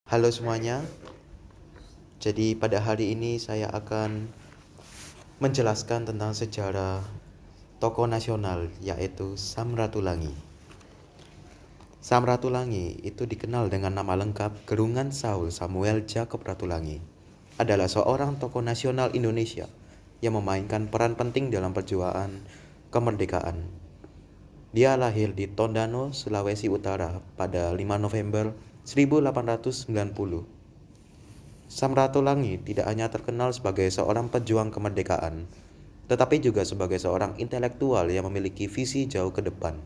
Halo semuanya, jadi pada hari ini saya akan menjelaskan tentang sejarah tokoh nasional yaitu Sam Ratulangi. Sam Ratulangi itu dikenal dengan nama lengkap Gerungan Saul Samuel Jacob Ratulangi. Adalah seorang tokoh nasional Indonesia yang memainkan peran penting dalam perjuangan kemerdekaan. Dia lahir di Tondano, Sulawesi Utara pada 5 November 1890. Sam Ratulangi tidak hanya terkenal sebagai seorang pejuang kemerdekaan, tetapi juga sebagai seorang intelektual yang memiliki visi jauh ke depan.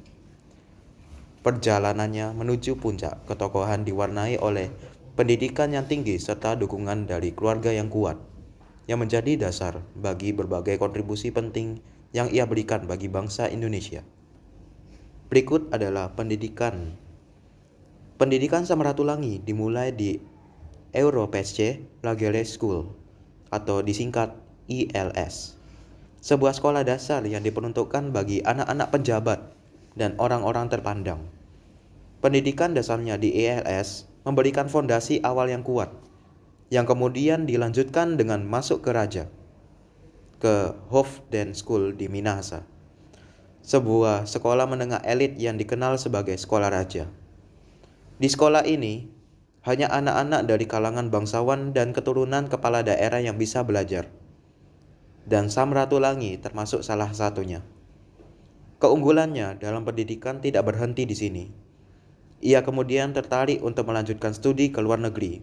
Perjalanannya menuju puncak ketokohan diwarnai oleh pendidikan yang tinggi serta dukungan dari keluarga yang kuat, yang menjadi dasar bagi berbagai kontribusi penting yang ia berikan bagi bangsa Indonesia. Berikut adalah pendidikan. Pendidikan Sam Ratulangi dimulai di Europesce Lagere School atau disingkat ILS, sebuah sekolah dasar yang diperuntukkan bagi anak-anak pejabat dan orang-orang terpandang. Pendidikan dasarnya di ILS memberikan fondasi awal yang kuat, yang kemudian dilanjutkan dengan masuk ke raja, ke Hofden School di Minahasa, sebuah sekolah menengah elit yang dikenal sebagai sekolah raja. Di sekolah ini, hanya anak-anak dari kalangan bangsawan dan keturunan kepala daerah yang bisa belajar. Dan Sam Ratulangi termasuk salah satunya. Keunggulannya dalam pendidikan tidak berhenti di sini. Ia kemudian tertarik untuk melanjutkan studi ke luar negeri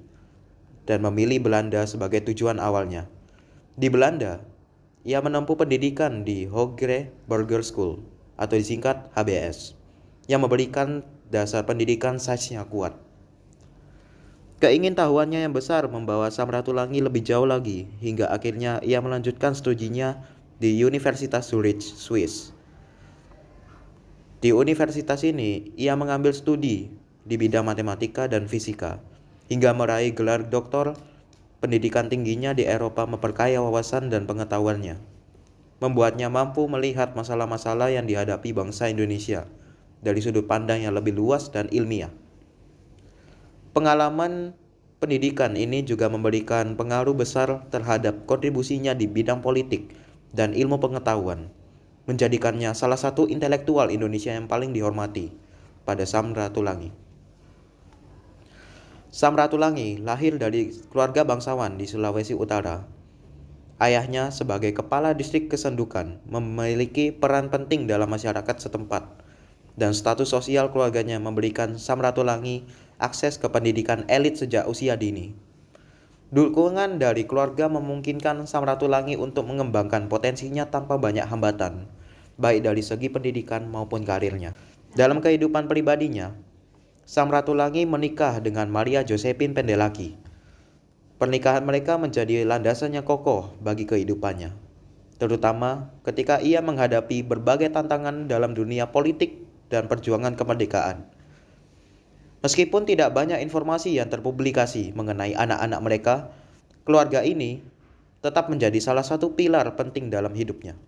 dan memilih Belanda sebagai tujuan awalnya. Di Belanda, ia menempuh pendidikan di Hoge Burger School atau disingkat HBS, yang memberikan dasar pendidikan sains-nya kuat. Keingintahuannya yang besar membawa Sam Ratulangi lebih jauh lagi, hingga akhirnya ia melanjutkan studinya di Universitas Zurich, Swiss. Di universitas ini, ia mengambil studi di bidang matematika dan fisika, hingga meraih gelar doktor. Pendidikan tingginya di Eropa memperkaya wawasan dan pengetahuannya, membuatnya mampu melihat masalah-masalah yang dihadapi bangsa Indonesia dari sudut pandang yang lebih luas dan ilmiah. Pengalaman pendidikan ini juga memberikan pengaruh besar terhadap kontribusinya di bidang politik dan ilmu pengetahuan, menjadikannya salah satu intelektual Indonesia yang paling dihormati pada Sam Ratulangi. Sam Ratulangi lahir dari keluarga bangsawan di Sulawesi Utara. Ayahnya sebagai kepala distrik kesendukan memiliki peran penting dalam masyarakat setempat, dan status sosial keluarganya memberikan Sam Ratulangi akses ke pendidikan elit sejak usia dini. Dukungan dari keluarga memungkinkan Sam Ratulangi untuk mengembangkan potensinya tanpa banyak hambatan, baik dari segi pendidikan maupun karirnya. Dalam kehidupan pribadinya, Sam Ratulangi menikah dengan Maria Josephine Pendelaki. Pernikahan mereka menjadi landasan yang kokoh bagi kehidupannya, terutama ketika ia menghadapi berbagai tantangan dalam dunia politik dan perjuangan kemerdekaan. Meskipun tidak banyak informasi yang terpublikasi mengenai anak-anak mereka, keluarga ini tetap menjadi salah satu pilar penting dalam hidupnya.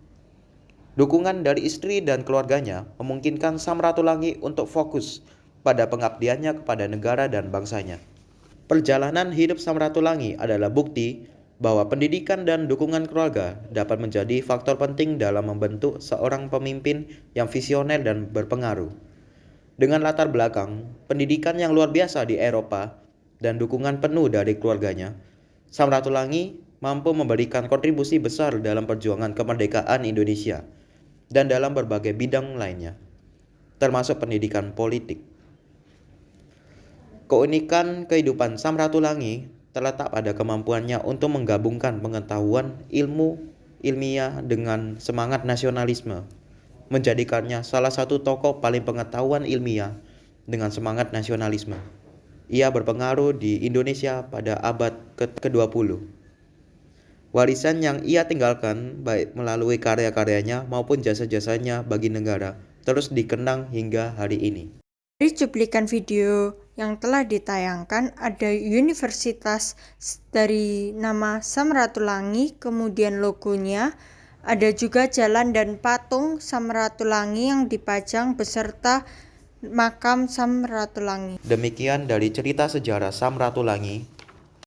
Dukungan dari istri dan keluarganya memungkinkan Sam Ratulangi untuk fokus pada pengabdiannya kepada negara dan bangsanya. Perjalanan hidup Sam Ratulangi adalah bukti bahwa pendidikan dan dukungan keluarga dapat menjadi faktor penting dalam membentuk seorang pemimpin yang visioner dan berpengaruh. Dengan latar belakang pendidikan yang luar biasa di Eropa dan dukungan penuh dari keluarganya, Sam Ratulangi mampu memberikan kontribusi besar dalam perjuangan kemerdekaan Indonesia dan dalam berbagai bidang lainnya, termasuk pendidikan politik. Keunikan kehidupan Sam Ratulangi terletak pada kemampuannya untuk menggabungkan pengetahuan ilmiah dengan semangat nasionalisme, menjadikannya salah satu tokoh paling pengetahuan ilmiah dengan semangat nasionalisme. Ia berpengaruh di Indonesia pada abad ke-20. Warisan yang ia tinggalkan baik melalui karya-karyanya maupun jasa-jasanya bagi negara terus dikenang hingga hari ini. Dari cuplikan video yang telah ditayangkan, ada universitas dari nama Sam Ratulangi, kemudian logonya, ada juga jalan dan patung Sam Ratulangi yang dipajang beserta makam Samratulangi. Demikian dari cerita sejarah Samratulangi.